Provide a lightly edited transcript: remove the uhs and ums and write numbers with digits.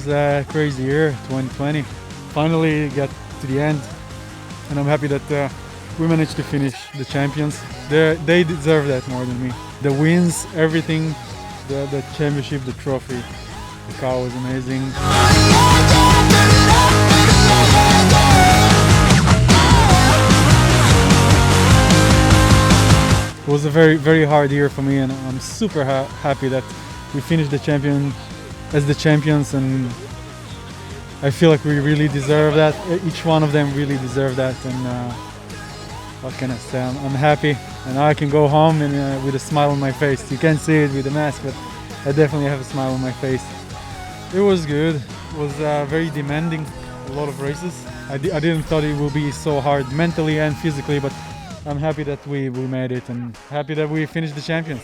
was a crazy year, 2020. Finally got to the end, and I'm happy that we managed to finish the champions. They deserve that more than me. The wins, everything, the championship, the trophy. The car was amazing. It was a very, very hard year for me, and I'm super happy that we finished the champions, and I feel like we really deserve that. Each one of them really deserve that, and what can I say? I'm happy, and now I can go home and with a smile on my face. You can't see it with the mask, but I definitely have a smile on my face. It was good. It was very demanding, a lot of races. I didn't thought it would be so hard mentally and physically, but I'm happy that we made it, and happy that we finished the champions.